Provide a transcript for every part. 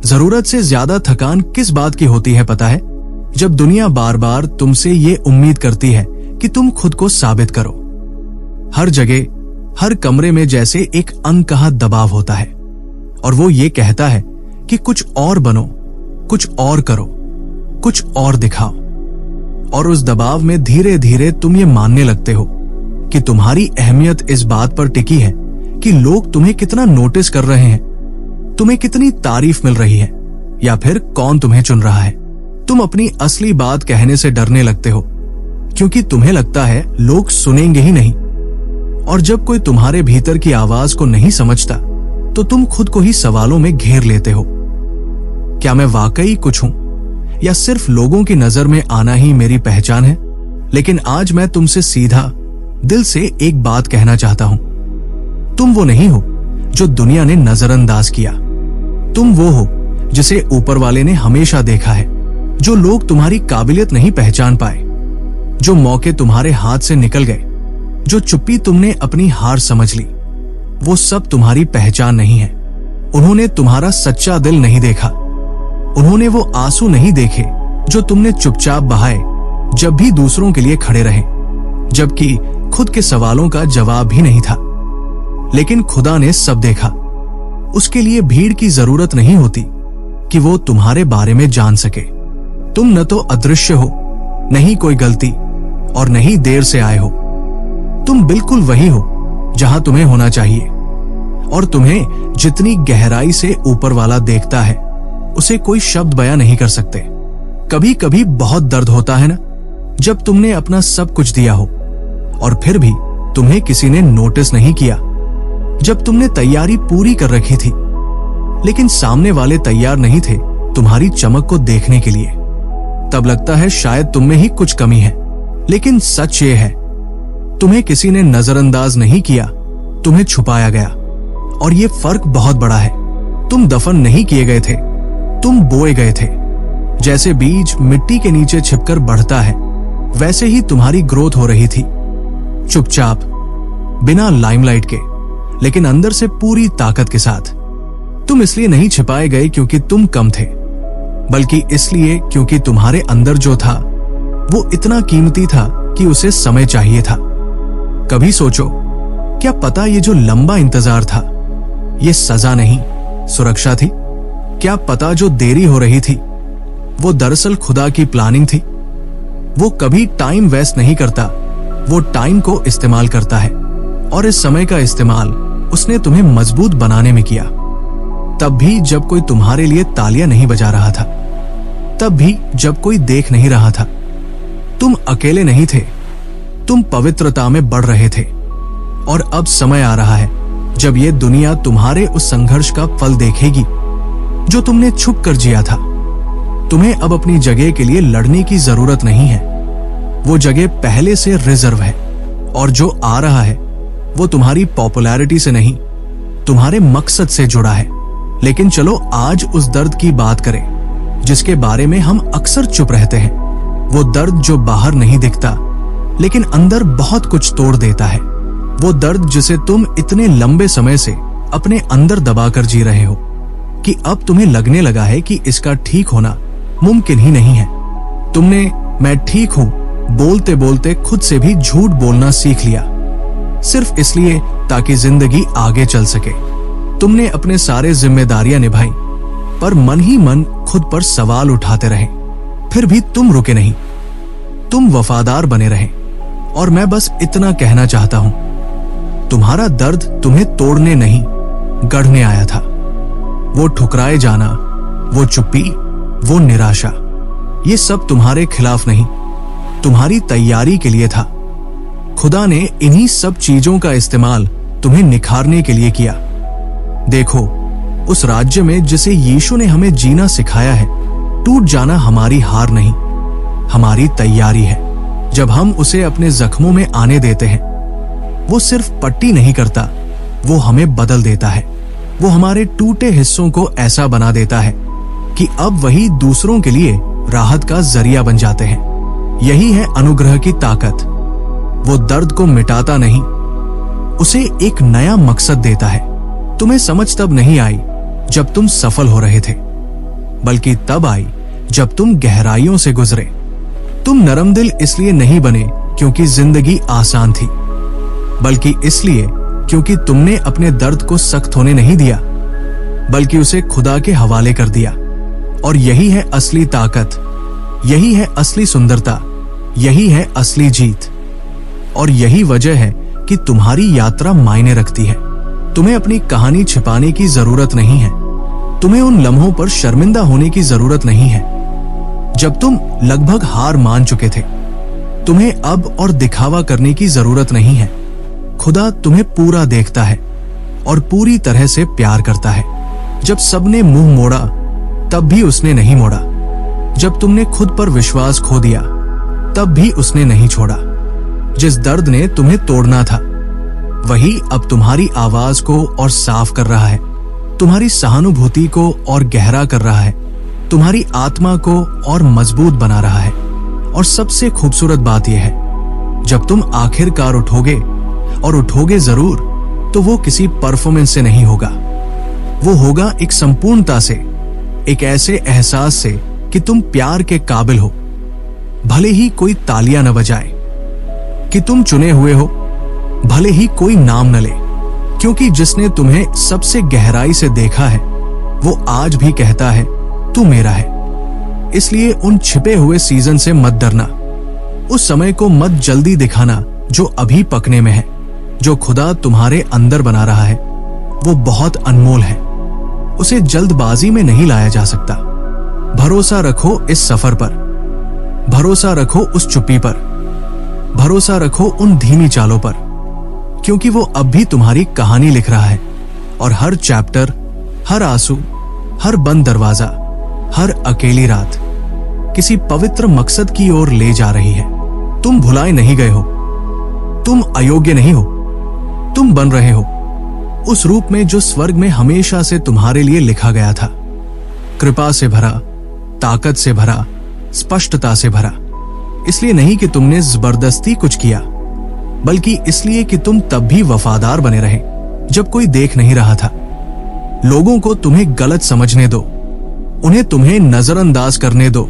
जरूरत से ज्यादा थकान किस बात की होती है पता है? जब दुनिया बार बार तुमसे ये उम्मीद करती है कि तुम खुद को साबित करो। हर जगह, हर कमरे में जैसे एक अनकहा दबाव होता है और वो ये कहता है कि कुछ और बनो, कुछ और करो, कुछ और दिखाओ। और उस दबाव में धीरे धीरे तुम ये मानने लगते हो कि तुम्हारी अहमियत इस बात पर टिकी है कि लोग तुम्हें कितना नोटिस कर रहे हैं, तुम्हें कितनी तारीफ मिल रही है, या फिर कौन तुम्हें चुन रहा है। तुम अपनी असली बात कहने से डरने लगते हो क्योंकि तुम्हें लगता है लोग सुनेंगे ही नहीं। और जब कोई तुम्हारे भीतर की आवाज को नहीं समझता तो तुम खुद को ही सवालों में घेर लेते हो। क्या मैं वाकई कुछ हूं या सिर्फ लोगों की नजर में आना ही मेरी पहचान है? लेकिन आज मैं तुमसे सीधा दिल से एक बात कहना चाहता हूं। तुम वो नहीं हो जो दुनिया ने नजरअंदाज किया। तुम वो हो जिसे ऊपर वाले ने हमेशा देखा है। जो लोग तुम्हारी काबिलियत नहीं पहचान पाए, जो मौके तुम्हारे हाथ से निकल गए, जो चुप्पी तुमने अपनी हार समझ ली, वो सब तुम्हारी पहचान नहीं है। उन्होंने तुम्हारा सच्चा दिल नहीं देखा। उन्होंने वो आंसू नहीं देखे जो तुमने चुपचाप बहाए जब भी दूसरों के लिए खड़े रहे, जबकि खुद के सवालों का जवाब भी नहीं था। लेकिन खुदा ने सब देखा। उसके लिए भीड़ की जरूरत नहीं होती कि वो तुम्हारे बारे में जान सके। तुम न तो अदृश्य हो, नहीं कोई गलती, और नहीं देर से आए हो। तुम बिल्कुल वही हो जहां तुम्हें होना चाहिए। और तुम्हें जितनी गहराई से ऊपर वाला देखता है उसे कोई शब्द बयां नहीं कर सकते। कभी कभी बहुत दर्द होता है ना, जब तुमने अपना सब कुछ दिया हो और फिर भी तुम्हें किसी ने नोटिस नहीं किया। जब तुमने तैयारी पूरी कर रखी थी लेकिन सामने वाले तैयार नहीं थे तुम्हारी चमक को देखने के लिए। तब लगता है शायद तुम में ही कुछ कमी है। लेकिन सच ये है, तुम्हें किसी ने नजरअंदाज नहीं किया, तुम्हें छुपाया गया। और ये फर्क बहुत बड़ा है। तुम दफन नहीं किए गए थे, तुम बोए गए थे। जैसे बीज मिट्टी के नीचे छिपकर बढ़ता है, वैसे ही तुम्हारी ग्रोथ हो रही थी, चुपचाप, बिना लाइमलाइट के, लेकिन अंदर से पूरी ताकत के साथ। तुम इसलिए नहीं छिपाए गए क्योंकि तुम कम थे, बल्कि इसलिए क्योंकि तुम्हारे अंदर जो था वो इतना कीमती था कि उसे समय चाहिए था। कभी सोचो, क्या पता ये जो लंबा इंतजार था ये सजा नहीं, सुरक्षा थी? क्या पता जो देरी हो रही थी वो दरअसल खुदा की प्लानिंग थी? वो कभी टाइम वेस्ट नहीं करता, वो टाइम को इस्तेमाल करता है। और इस समय का इस्तेमाल उसने तुम्हें मजबूत बनाने में किया। तब भी जब कोई तुम्हारे लिए तालियां नहीं बजा रहा था, तब भी जब कोई देख नहीं रहा था। तुम अकेले नहीं थे, तुम पवित्रता में बढ़ रहे थे। और अब समय आ रहा है जब ये दुनिया तुम्हारे उस संघर्ष का फल देखेगी जो तुमने छुप कर जिया था। तुम्हें अब अपनी जगह के लिए लड़ने की जरूरत नहीं है। वो जगह पहले से रिजर्व है। और जो आ रहा है वो तुम्हारी पॉपुलैरिटी से नहीं, तुम्हारे मकसद से जुड़ा है। लेकिन चलो आज उस दर्द की बात करें जिसके बारे में हम अक्सर चुप रहते हैं। वो दर्द जो बाहर नहीं दिखता लेकिन अंदर बहुत कुछ तोड़ देता है। वो दर्द जिसे तुम इतने लंबे समय से अपने अंदर दबाकर जी रहे हो कि अब तुम्हें लगने लगा है कि इसका ठीक होना मुमकिन ही नहीं है। तुमने मैं ठीक हूं बोलते बोलते खुद से भी झूठ बोलना सीख लिया, सिर्फ इसलिए ताकि जिंदगी आगे चल सके। तुमने अपने सारे जिम्मेदारियां निभाई पर मन ही मन खुद पर सवाल उठाते रहे। फिर भी तुम रुके नहीं, तुम वफादार बने रहे। और मैं बस इतना कहना चाहता हूं, तुम्हारा दर्द तुम्हें तोड़ने नहीं, गढ़ने आया था। वो ठुकराए जाना, वो चुप्पी, वो निराशा, ये सब तुम्हारे खिलाफ नहीं, तुम्हारी तैयारी के लिए था। खुदा ने इन्हीं सब चीजों का इस्तेमाल तुम्हें निखारने के लिए किया। देखो, उस राज्य में जिसे यीशु ने हमें जीना सिखाया है, टूट जाना हमारी हार नहीं, हमारी तैयारी है। जब हम उसे अपने जख्मों में आने देते हैं, वो सिर्फ पट्टी नहीं करता, वो हमें बदल देता है। वो हमारे टूटे हिस्सों को ऐसा बना देता है कि अब वही दूसरों के लिए राहत का जरिया बन जाते हैं। यही है अनुग्रह की ताकत। वो दर्द को मिटाता नहीं, उसे एक नया मकसद देता है। तुम्हें समझ तब नहीं आई जब तुम सफल हो रहे थे, बल्कि तब आई जब तुम गहराइयों से गुजरे। तुम नरम दिल इसलिए नहीं बने क्योंकि जिंदगी आसान थी, बल्कि इसलिए क्योंकि तुमने अपने दर्द को सख्त होने नहीं दिया, बल्कि उसे खुदा के हवाले कर दिया। और यही है असली ताकत, यही है असली सुंदरता, यही है असली जीत। और यही वजह है कि तुम्हारी यात्रा मायने रखती है। तुम्हें अपनी कहानी छिपाने की जरूरत नहीं है, तुम्हें उन लम्हों पर शर्मिंदा होने की जरूरत नहीं है जब तुम लगभग हार मान चुके थे। तुम्हें अब और दिखावा करने की जरूरत नहीं है। खुदा तुम्हें पूरा देखता है और पूरी तरह से प्यार करता है। जब सबने मुंह मोड़ा तब भी उसने नहीं मोड़ा। जब तुमने खुद पर विश्वास खो दिया तब भी उसने नहीं छोड़ा। जिस दर्द ने तुम्हें तोड़ना था वही अब तुम्हारी आवाज को और साफ कर रहा है, तुम्हारी सहानुभूति को और गहरा कर रहा है, तुम्हारी आत्मा को और मजबूत बना रहा है। और सबसे खूबसूरत बात यह है, जब तुम आखिरकार उठोगे, और उठोगे जरूर, तो वो किसी परफॉर्मेंस से नहीं होगा, वो होगा एक संपूर्णता से, एक ऐसे एहसास से कि तुम प्यार के काबिल हो। भले ही कोई तालियां न बजाए कि तुम चुने हुए हो, भले ही कोई नाम न ले, क्योंकि जिसने तुम्हें सबसे गहराई से देखा है वो आज भी कहता है तू मेरा है। इसलिए उन छिपे हुए सीजन से मत डरना, उस समय को मत जल्दी दिखाना जो अभी पकने में है। जो खुदा तुम्हारे अंदर बना रहा है वो बहुत अनमोल है, उसे जल्दबाजी में नहीं लाया जा सकता। भरोसा रखो इस सफर पर, भरोसा रखो उस चुप्पी पर, भरोसा रखो उन धीमी चालों पर, क्योंकि वो अब भी तुम्हारी कहानी लिख रहा है। और हर चैप्टर, हर आंसू, हर बंद दरवाजा, हर अकेली रात किसी पवित्र मकसद की ओर ले जा रही है। तुम भुलाए नहीं गए हो, तुम अयोग्य नहीं हो, तुम बन रहे हो उस रूप में जो स्वर्ग में हमेशा से तुम्हारे लिए लिखा गया था। कृपा से भरा, ताकत से भरा, स्पष्टता से भरा। इसलिए नहीं कि तुमने जबरदस्ती कुछ किया, बल्कि इसलिए कि तुम तब भी वफादार बने रहे जब कोई देख नहीं रहा था। लोगों को तुम्हें गलत समझने दो, उन्हें तुम्हें नजरअंदाज करने दो।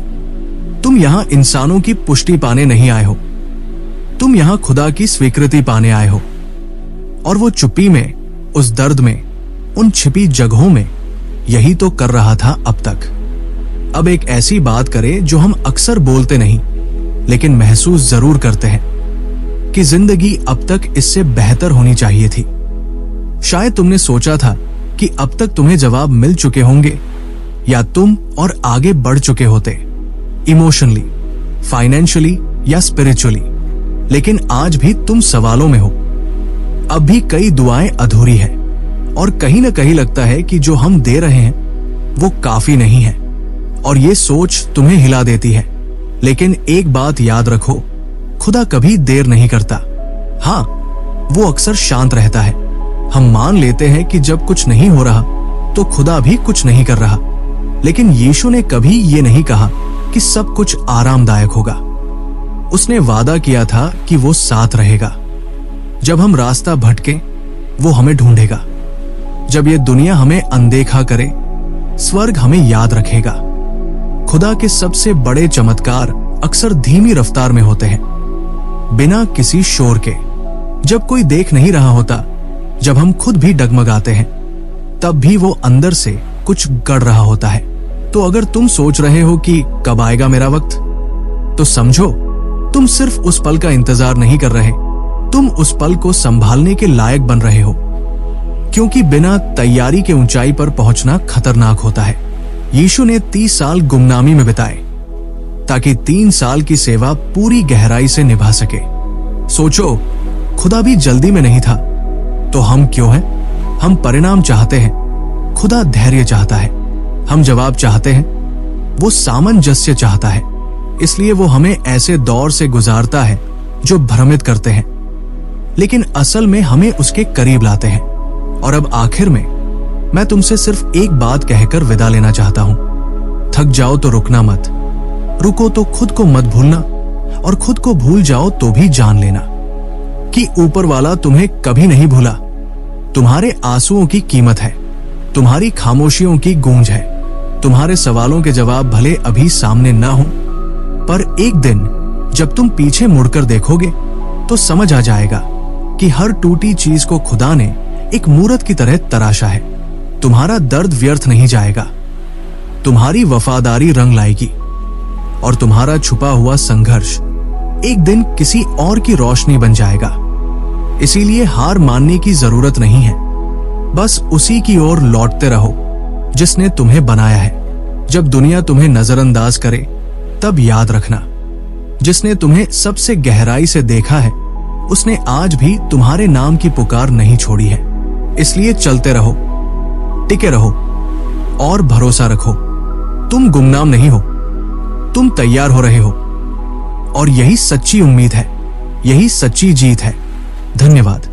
तुम यहां इंसानों की पुष्टि पाने नहीं आए हो, तुम यहां खुदा की स्वीकृति पाने आए हो। और वो चुप्पी में, उस दर्द में, उन छिपी जगहों में यही तो कर रहा था अब तक। अब एक ऐसी बात करे जो हम अक्सर बोलते नहीं लेकिन महसूस जरूर करते हैं कि जिंदगी अब तक इससे बेहतर होनी चाहिए थी। शायद तुमने सोचा था कि अब तक तुम्हें जवाब मिल चुके होंगे, या तुम और आगे बढ़ चुके होते, इमोशनली, फाइनेंशियली या स्पिरिचुअली। लेकिन आज भी तुम सवालों में हो, अब भी कई दुआएं अधूरी है, और कहीं ना कहीं लगता है कि जो हम दे रहे हैं वो काफी नहीं है। और ये सोच तुम्हें हिला देती है। लेकिन एक बात याद रखो, खुदा कभी देर नहीं करता। हाँ, वो अक्सर शांत रहता है। हम मान लेते हैं कि जब कुछ नहीं हो रहा तो खुदा भी कुछ नहीं कर रहा, लेकिन यीशु ने कभी ये नहीं कहा कि सब कुछ आरामदायक होगा। उसने वादा किया था कि वो साथ रहेगा। जब हम रास्ता भटके वो हमें ढूंढेगा। जब ये दुनिया हमें अनदेखा करे, स्वर्ग हमें याद रखेगा। खुदा के सबसे बड़े चमत्कार अक्सर धीमी रफ्तार में होते हैं, बिना किसी शोर के। जब कोई देख नहीं रहा होता, जब हम खुद भी डगमगाते हैं, तब भी वो अंदर से कुछ गढ़ रहा होता है। तो अगर तुम सोच रहे हो कि कब आएगा मेरा वक्त, तो समझो तुम सिर्फ उस पल का इंतजार नहीं कर रहे, तुम उस पल को संभालने के लायक बन रहे हो। क्योंकि बिना तैयारी के ऊंचाई पर पहुंचना खतरनाक होता है। यीशु ने 30 साल गुमनामी में बिताए ताकि 3 साल की सेवा पूरी गहराई से निभा सके। सोचो, खुदा भी जल्दी में नहीं था, तो हम क्यों हैं? हम परिणाम चाहते हैं, खुदा धैर्य चाहता है। हम जवाब चाहते हैं, वो सामंजस्य चाहता है। इसलिए वो हमें ऐसे दौर से गुजारता है जो भ्रमित करते हैं, लेकिन असल में हमें उसके करीब लाते हैं। और अब आखिर में मैं तुमसे सिर्फ एक बात कहकर विदा लेना चाहता हूं। थक जाओ तो रुकना मत, रुको तो खुद को मत भूलना, और खुद को भूल जाओ तो भी जान लेना कि ऊपर वाला तुम्हें कभी नहीं भूला। तुम्हारे आंसुओं की कीमत है, तुम्हारी खामोशियों की गूंज है, तुम्हारे सवालों के जवाब भले अभी सामने ना हो, पर एक दिन जब तुम पीछे मुड़कर देखोगे तो समझ आ जाएगा कि हर टूटी चीज को खुदा ने एक मूरत की तरह तराशा है। तुम्हारा दर्द व्यर्थ नहीं जाएगा, तुम्हारी वफादारी रंग लाएगी और तुम्हारा छुपा हुआ संघर्ष एक दिन किसी और की रोशनी बन जाएगा। इसीलिए हार मानने की जरूरत नहीं है, बस उसी की ओर लौटते रहो जिसने तुम्हें बनाया है। जब दुनिया तुम्हें नजरअंदाज करे तब याद रखना, जिसने तुम्हें सबसे गहराई से देखा है उसने आज भी तुम्हारे नाम की पुकार नहीं छोड़ी है। इसलिए चलते रहो, टिके रहो और भरोसा रखो। तुम गुमनाम नहीं हो, तुम तैयार हो रहे हो और यही सच्ची उम्मीद है, यही सच्ची जीत है। धन्यवाद।